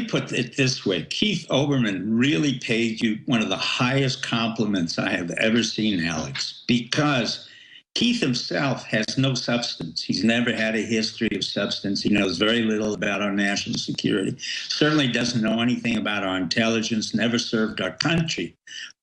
put it this way. Keith Olbermann really paid you one of the highest compliments I have ever seen, Alex, because Keith himself has no substance. He's never had a history of substance. He knows very little about our national security, certainly doesn't know anything about our intelligence, never served our country.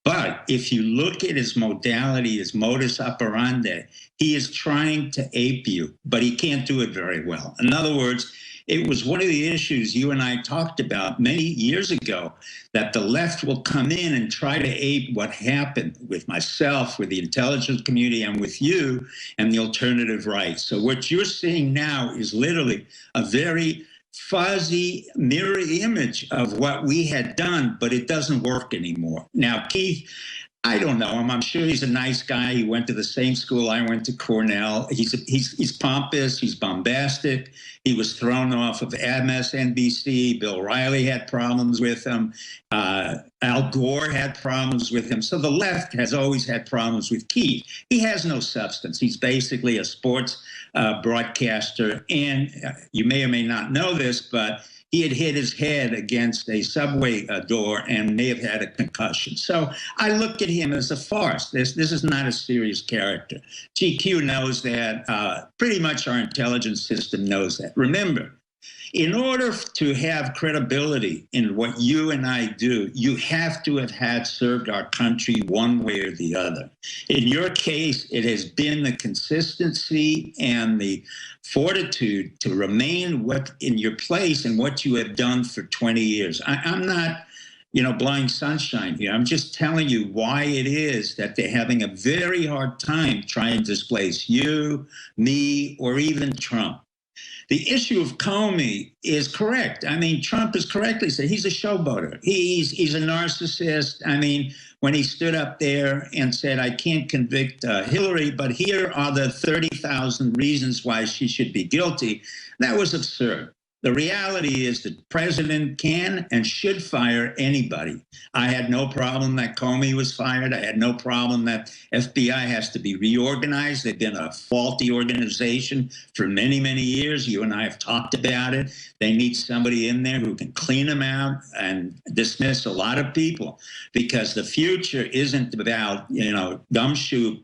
But if you look at his modality, his modus operandi, he is trying to ape you, but he can't do it very well. In other words, it was one of the issues you and I talked about many years ago, that the left will come in and try to ape what happened with myself, with the intelligence community, and with you, and the alternative right. So what you're seeing now is literally a very fuzzy mirror image of what we had done, but it doesn't work anymore. Now, Keith, I don't know him. I'm sure he's a nice guy. He went to the same school I went to, Cornell. He's pompous. He's bombastic. He was thrown off of MSNBC. Bill Riley had problems with him. Al Gore had problems with him. So the left has always had problems with Keith. He has no substance. He's basically a sports broadcaster. And you may or may not know this, but he had hit his head against a subway door and may have had a concussion. So I look at him as a farce. This is not a serious character. GQ knows that. Pretty much our intelligence system knows that. Remember, in order to have credibility in what you and I do, you have to have had served our country one way or the other. In your case, it has been the consistency and the fortitude to remain in your place and what you have done for 20 years. I'm not, blowing sunshine here. I'm just telling you why it is that they're having a very hard time trying to displace you, me, or even Trump. The issue of Comey is correct. I mean, Trump is correctly said he's a showboater. He's a narcissist. I mean, when he stood up there and said, I can't convict Hillary, but here are the 30,000 reasons why she should be guilty, that was absurd. The reality is that the president can and should fire anybody. I had no problem that Comey was fired. I had no problem that FBI has to be reorganized. They've been a faulty organization for many, many years. You and I have talked about it. They need somebody in there who can clean them out and dismiss a lot of people, because the future isn't about, gumshoe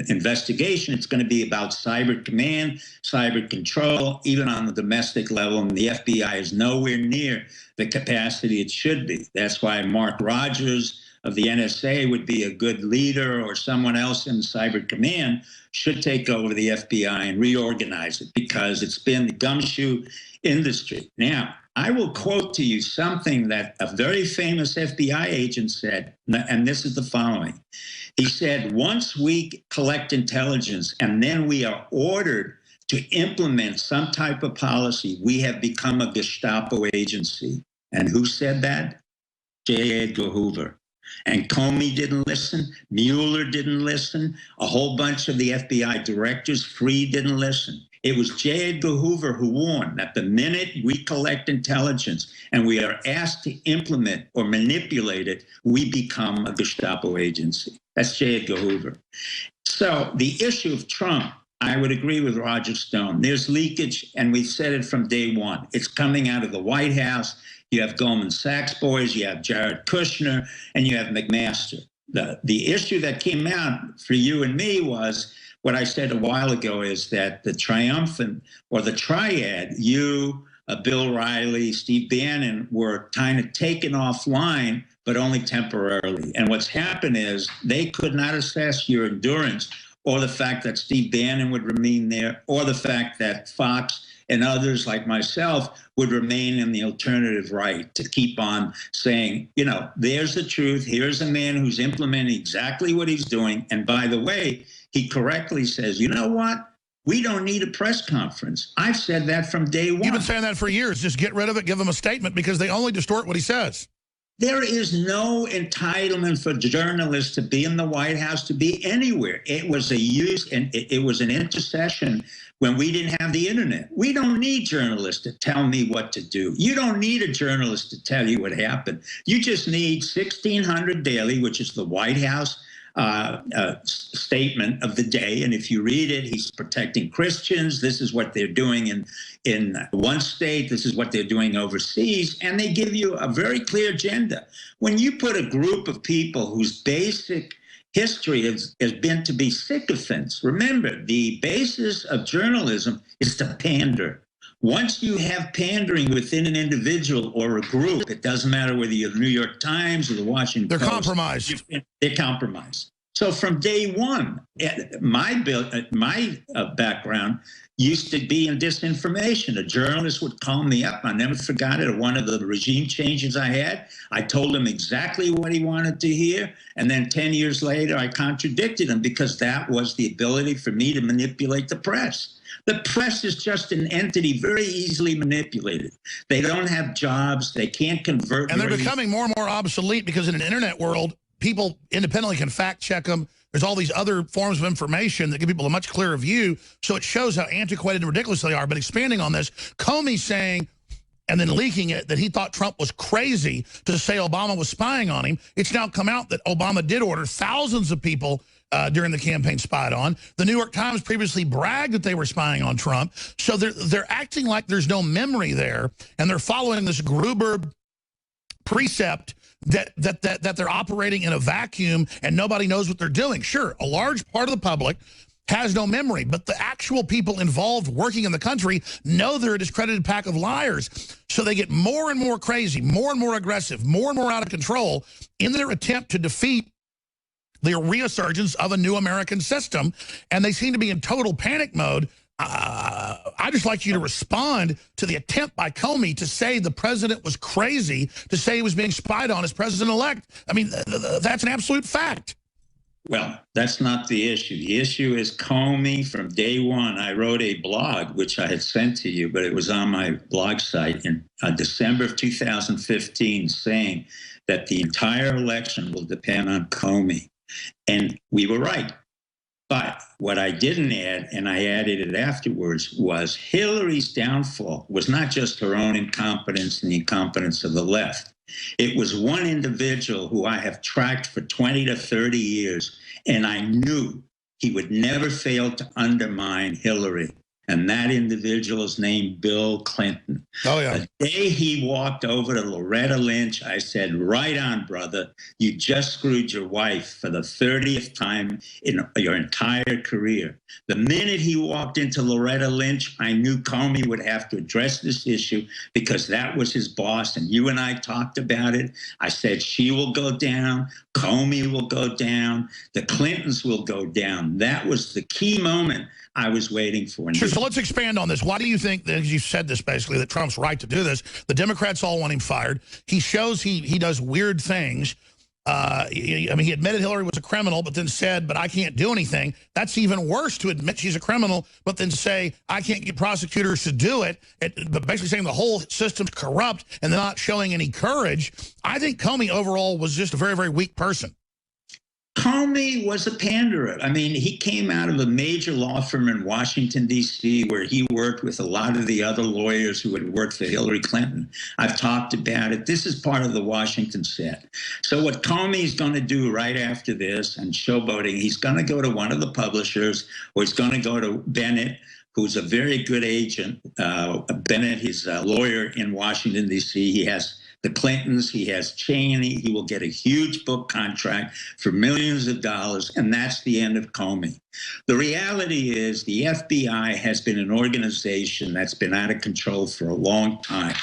investigation. It's going to be about cyber command, cyber control, even on the domestic level. And the FBI is nowhere near the capacity it should be. That's why Mark Rogers of the NSA would be a good leader, or someone else in cyber command should take over the FBI and reorganize it, because it's been the gumshoe industry. Now, I will quote to you something that a very famous FBI agent said, and this is the following. He said, once we collect intelligence and then we are ordered to implement some type of policy, we have become a Gestapo agency. And who said that? J. Edgar Hoover. And Comey didn't listen. Mueller didn't listen. A whole bunch of the FBI directors, Freed, didn't listen. It was J. Edgar Hoover who warned that the minute we collect intelligence and we are asked to implement or manipulate it, we become a Gestapo agency. That's J. Edgar Hoover. So the issue of Trump, I would agree with Roger Stone. There's leakage, and we've said it from day one. It's coming out of the White House. You have Goldman Sachs boys, you have Jared Kushner, and you have McMaster. The issue that came out for you and me was what I said a while ago, is that the triumphant, or the triad, you, Bill Riley, Steve Bannon, were kind of taken offline, but only temporarily. And what's happened is they could not assess your endurance, or the fact that Steve Bannon would remain there, or the fact that Fox and others like myself would remain in the alternative right, to keep on saying, there's the truth. Here's a man who's implementing exactly what he's doing. And by the way, he correctly says, you know what? We don't need a press conference. I've said that from day one. You've been saying that for years. Just get rid of it, give him a statement, because they only distort what he says. There is no entitlement for journalists to be in the White House, to be anywhere. It was it was an intercession when we didn't have the internet. We don't need journalists to tell me what to do. You don't need a journalist to tell you what happened. You just need 1600 Daily, which is the White House statement of the day. And if you read it, he's protecting Christians. This is what they're doing in one state. This is what they're doing overseas. And they give you a very clear agenda. When you put a group of people whose basic history has been to be sycophants, remember, the basis of journalism is to pander. Once you have pandering within an individual or a group, it doesn't matter whether you're the New York Times or the Washington Post. They're compromised. They're compromised. So from day one, my background used to be in disinformation. A journalist would call me up. I never forgot it. At one of the regime changes I had, I told him exactly what he wanted to hear. And then 10 years later, I contradicted him because that was the ability for me to manipulate the press. The press is just an entity very easily manipulated. They don't have jobs. They can't convert. And they're becoming more and more obsolete because in an internet world, people independently can fact check them. There's all these other forms of information that give people a much clearer view. So it shows how antiquated and ridiculous they are. But expanding on this, Comey saying, and then leaking it, that he thought Trump was crazy to say Obama was spying on him. It's now come out that Obama did order thousands of people during the campaign spied on. The New York Times previously bragged that they were spying on Trump. So they're acting like there's no memory there, and they're following this Gruber precept that they're operating in a vacuum and nobody knows what they're doing. Sure, a large part of the public has no memory, but the actual people involved working in the country know they're a discredited pack of liars. So they get more and more crazy, more and more aggressive, more and more out of control in their attempt to defeat the resurgence of a new American system, and they seem to be in total panic mode. I'd just like you to respond to the attempt by Comey to say the president was crazy, to say he was being spied on as president-elect. I mean, that's an absolute fact. Well, that's not the issue. The issue is Comey from day one. I wrote a blog, which I had sent to you, but it was on my blog site in December of 2015, saying that the entire election will depend on Comey. And we were right. But what I didn't add, and I added it afterwards, was Hillary's downfall was not just her own incompetence and the incompetence of the left. It was one individual who I have tracked for 20 to 30 years, and I knew he would never fail to undermine Hillary. And that individual is named Bill Clinton. Oh, yeah. The day he walked over to Loretta Lynch, I said, right on, brother. You just screwed your wife for the 30th time in your entire career. The minute he walked into Loretta Lynch, I knew Comey would have to address this issue because that was his boss. And you and I talked about it. I said, she will go down. Comey will go down. The Clintons will go down. That was the key moment I was waiting for. Sure, so let's expand on this. Why do you think, that, as you said this basically, that Trump's right to do this? The Democrats all want him fired. He shows he does weird things. I mean, he admitted Hillary was a criminal, but then said, but I can't do anything. That's even worse, to admit she's a criminal, but then say, I can't get prosecutors to do it. But basically saying the whole system's corrupt and they're not showing any courage. I think Comey overall was just a very, very weak person. Comey was a panderer. I mean, he came out of a major law firm in Washington, D.C., where he worked with a lot of the other lawyers who had worked for Hillary Clinton. I've talked about it. This is part of the Washington set. So what Comey's going to do right after this, and showboating, he's going to go to one of the publishers, or he's going to go to Bennett, who's a very good agent. Bennett, he's a lawyer in Washington, D.C. He has the Clintons, he has Cheney, he will get a huge book contract for millions of dollars, and that's the end of Comey. The reality is the FBI has been an organization that's been out of control for a long time.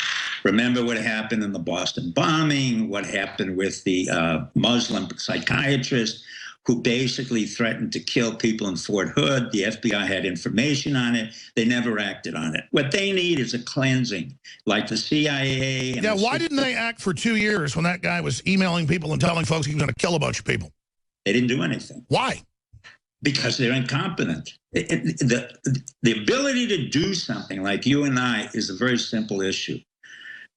Remember what happened in the Boston bombing, what happened with the Muslim psychiatrist who basically threatened to kill people in Fort Hood. The FBI had information on it. They never acted on it. What they need is a cleansing, like the CIA. And why didn't they act for 2 years when that guy was emailing people and telling folks he was going to kill a bunch of people? They didn't do anything. Why? Because they're incompetent. The ability to do something like you and I is a very simple issue.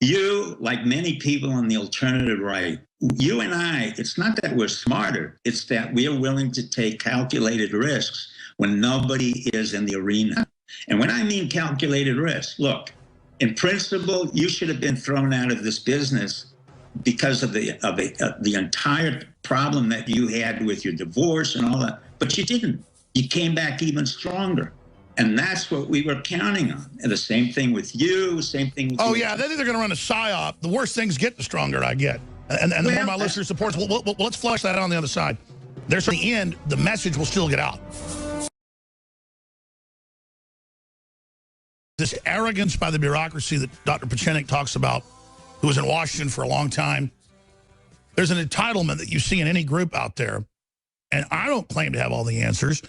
You, like many people on the alternative right, you and I, it's not that we're smarter, it's that we are willing to take calculated risks when nobody is in the arena. And when I mean calculated risk, look, in principle, you should have been thrown out of this business because of the entire problem that you had with your divorce and all that. But you didn't. You came back even stronger. And that's what we were counting on. And the same thing with you, same thing with yeah, they're going to run a PSYOP. The worse things get, the stronger I get. And the more my listener supports, well, let's flush that out on the other side. There's, in the end, the message will still get out. This arrogance by the bureaucracy that Dr. Pieczenik talks about, who was in Washington for a long time, there's an entitlement that you see in any group out there. And I don't claim to have all the answers.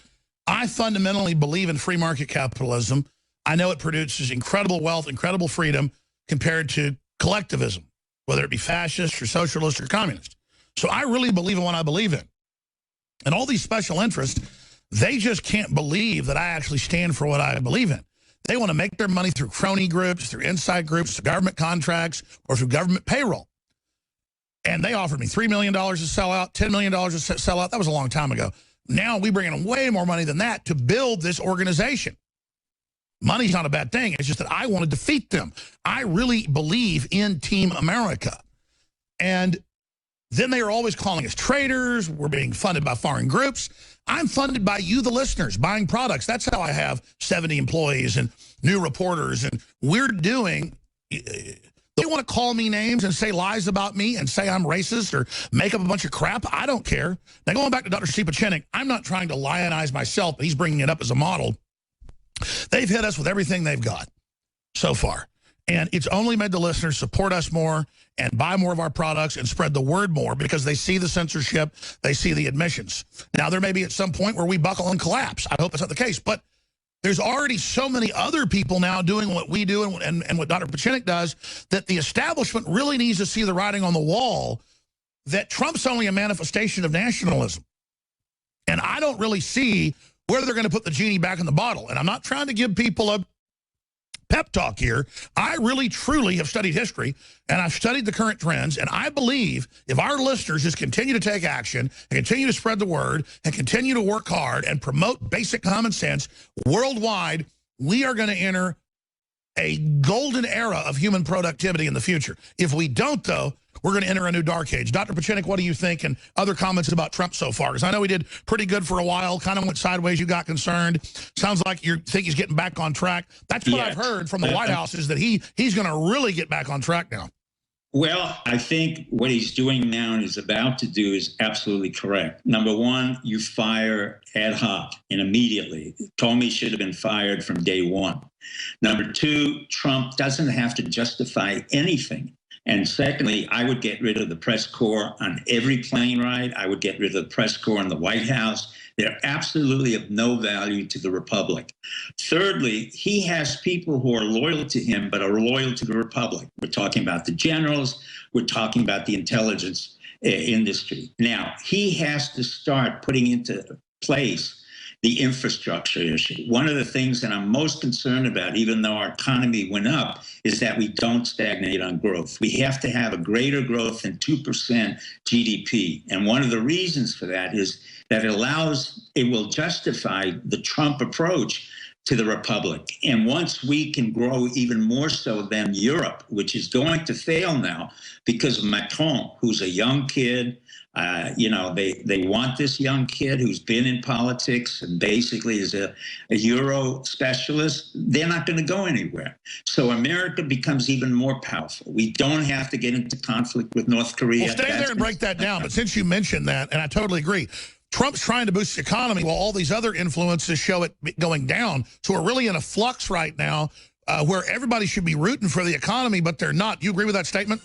I fundamentally believe in free market capitalism. I know it produces incredible wealth, incredible freedom compared to collectivism, whether it be fascist or socialist or communist. So I really believe in what I believe in. And all these special interests, they just can't believe that I actually stand for what I believe in. They want to make their money through crony groups, through inside groups, through government contracts, or through government payroll. And they offered me $3 million to sell out, $10 million to sell out. That was a long time ago. Now we bring in way more money than that to build this organization. Money's not a bad thing. It's just that I want to defeat them. I really believe in Team America. And then they are always calling us traitors. We're being funded by foreign groups. I'm funded by you, the listeners, buying products. That's how I have 70 employees and new reporters. And we're doing... They want to call me names and say lies about me and say I'm racist or make up a bunch of crap. I don't care. Now, going back to Dr. Pieczenik, I'm not trying to lionize myself, but he's bringing it up as a model. They've hit us with everything they've got so far. And it's only made the listeners support us more and buy more of our products and spread the word more because they see the censorship, they see the admissions. Now, there may be at some point where we buckle and collapse. I hope that's not the case. But there's already so many other people now doing what we do and what Dr. Pieczenik does that the establishment really needs to see the writing on the wall that Trump's only a manifestation of nationalism. And I don't really see where they're going to put the genie back in the bottle. And I'm not trying to give people a pep talk here. I really, truly have studied history, and I've studied the current trends, and I believe if our listeners just continue to take action and continue to spread the word and continue to work hard and promote basic common sense worldwide, we are going to enter a golden era of human productivity in the future. If we don't, though, we're going to enter a new dark age. Dr. Pieczenik, what do you think? And other comments about Trump so far? Because I know he did pretty good for a while, kind of went sideways. You got concerned. Sounds like you think he's getting back on track. That's what I've heard from the White House is that he's going to really get back on track now. Well, I think what he's doing now and is about to do is absolutely correct. Number one, you fire ad hoc and immediately. Comey should have been fired from day one. Number two, Trump doesn't have to justify anything. And secondly, I would get rid of the press corps on every plane ride. I would get rid of the press corps in the White House. They're absolutely of no value to the Republic. Thirdly, he has people who are loyal to him, but are loyal to the Republic. We're talking about the generals. We're talking about the intelligence industry. Now, he has to start putting into place the infrastructure issue. One of the things that I'm most concerned about, even though our economy went up, is that we don't stagnate on growth. We have to have a greater growth than 2% GDP. And one of the reasons for that is that it will justify the Trump approach to the Republic. And once we can grow even more so than Europe, which is going to fail now because of Macron, who's a young kid. They want this young kid who's been in politics and basically is a Euro specialist. They're not going to go anywhere. So America becomes even more powerful. We don't have to get into conflict with North Korea. Well, stay there and break that down. But since you mentioned that, and I totally agree, Trump's trying to boost the economy while all these other influences show it going down. So we're really in a flux right now where everybody should be rooting for the economy, but they're not. Do you agree with that statement?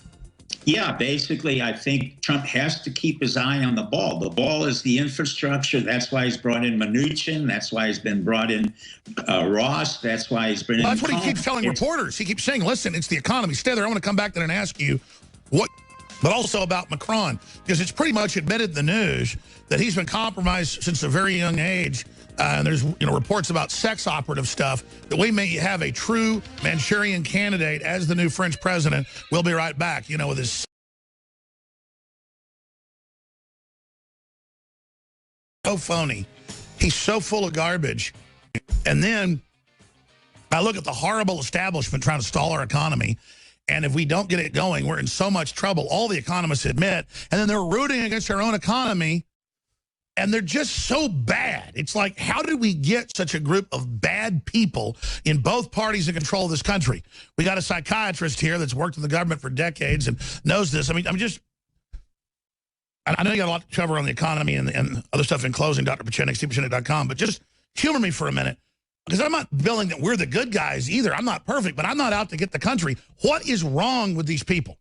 Yeah, basically, I think Trump has to keep his eye on the ball. The ball is the infrastructure. That's why he's brought in Mnuchin. That's why he's been brought in Ross. That's why he's been in. That's what he keeps telling reporters. He keeps saying, listen, it's the economy. Stay there. I want to come back there and ask you what, but also about Macron, because it's pretty much admitted in the news that he's been compromised since a very young age. And there's reports about sex operative stuff, that we may have a true Manchurian candidate as the new French president. We'll be right back, with his so phony. He's so full of garbage. And then I look at the horrible establishment trying to stall our economy. And if we don't get it going, we're in so much trouble. All the economists admit. And then they're rooting against their own economy. And they're just so bad. It's like, how did we get such a group of bad people in both parties in control of this country? We got a psychiatrist here that's worked in the government for decades and knows this. I mean, I know you got a lot to cover on the economy and other stuff in closing, Dr. Pieczenik, Pieczenik.com, but just humor me for a minute. Because I'm not billing that we're the good guys either. I'm not perfect, but I'm not out to get the country. What is wrong with these people?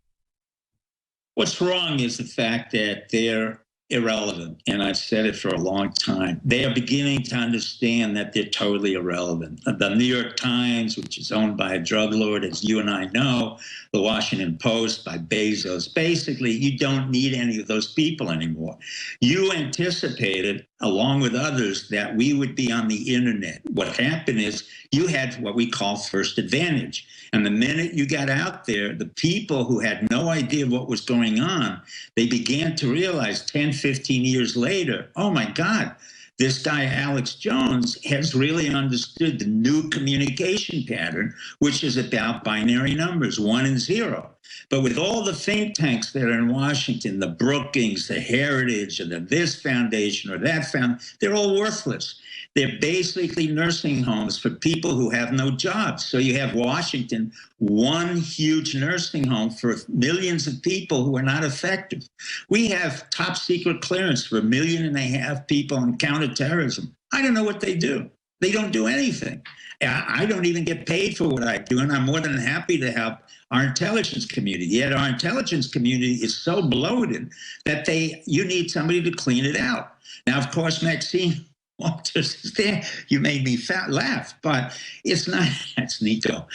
What's wrong is the fact that they're irrelevant. And I've said it for a long time. They are beginning to understand that they're totally irrelevant. The New York Times, which is owned by a drug lord, as you and I know, the Washington Post by Bezos, basically, you don't need any of those people anymore. You anticipated, along with others, that we would be on the internet. What happened is you had what we call first advantage. And the minute you got out there, the people who had no idea what was going on, they began to realize 10, 15 years later, oh my God, this guy, Alex Jones, has really understood the new communication pattern, which is about binary numbers, 1 and 0. But with all the think tanks that are in Washington, the Brookings, the Heritage, or the this foundation or that foundation, they're all worthless. They're basically nursing homes for people who have no jobs. So you have Washington, one huge nursing home for millions of people who are not effective. We have top secret clearance for 1.5 million people on counterterrorism. I don't know what they do. They don't do anything. I don't even get paid for what I do, and I'm more than happy to help our intelligence community. Yet our intelligence community is so bloated that you need somebody to clean it out. Now, of course, Maxine Walters is there. You made me laugh, but it's not, that's Nico.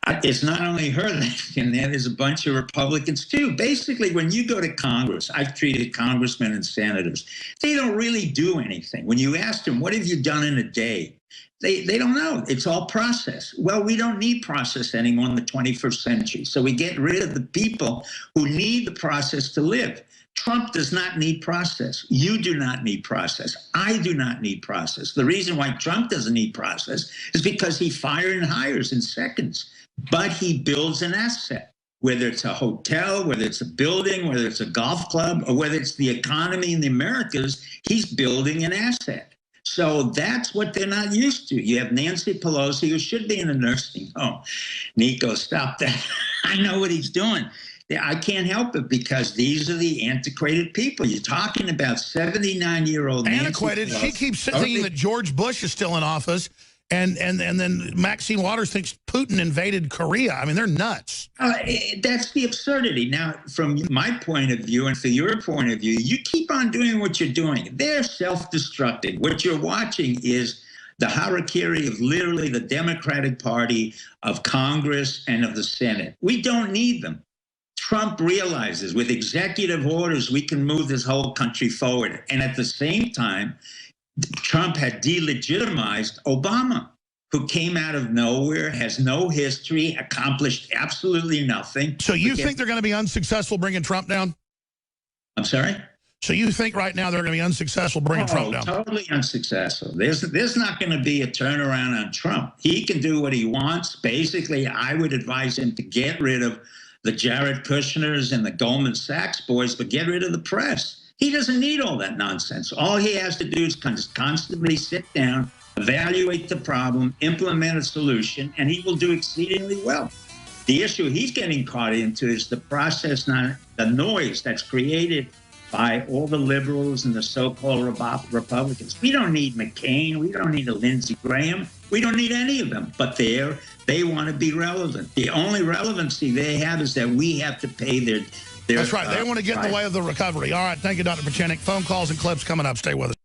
It's not only her that's in there, there's a bunch of Republicans too. Basically, when you go to Congress, I've treated congressmen and senators, they don't really do anything. When you ask them, what have you done in a day? They don't know. It's all process. Well, we don't need process anymore in the 21st century. So we get rid of the people who need the process to live. Trump does not need process. You do not need process. I do not need process. The reason why Trump doesn't need process is because he fires and hires in seconds, but he builds an asset, whether it's a hotel, whether it's a building, whether it's a golf club, or whether it's the economy in the Americas, he's building an asset. So that's what they're not used to. You have Nancy Pelosi, who should be in a nursing home. Nico, stop that. I know what he's doing. I can't help it because these are the antiquated people. You're talking about 79-year-old antiquated. She keeps thinking that George Bush is still in office, and then Maxine Waters thinks Putin invaded Korea. I mean, they're nuts. That's the absurdity. Now, from my point of view and from your point of view, you keep on doing what you're doing. They're self-destructing. What you're watching is the harakiri of literally the Democratic Party, of Congress, and of the Senate. We don't need them. Trump realizes with executive orders, we can move this whole country forward. And at the same time, Trump had delegitimized Obama, who came out of nowhere, has no history, accomplished absolutely nothing. So you think they're going to be unsuccessful bringing Trump down? I'm sorry? So you think right now they're going to be unsuccessful bringing Trump down? Totally unsuccessful. There's not going to be a turnaround on Trump. He can do what he wants. Basically, I would advise him to get rid of the Jared Kushners and the Goldman Sachs boys, but get rid of the press. He doesn't need all that nonsense. All he has to do is constantly sit down, evaluate the problem, implement a solution, and he will do exceedingly well. The issue he's getting caught into is the process, not the noise that's created by all the liberals and the so-called Republicans. We don't need McCain. We don't need a Lindsey Graham. We don't need any of them, but they want to be relevant. The only relevancy they have is that we have to pay their That's right. They want to get in the way of the recovery. All right. Thank you, Dr. Pieczenik. Phone calls and clips coming up. Stay with us.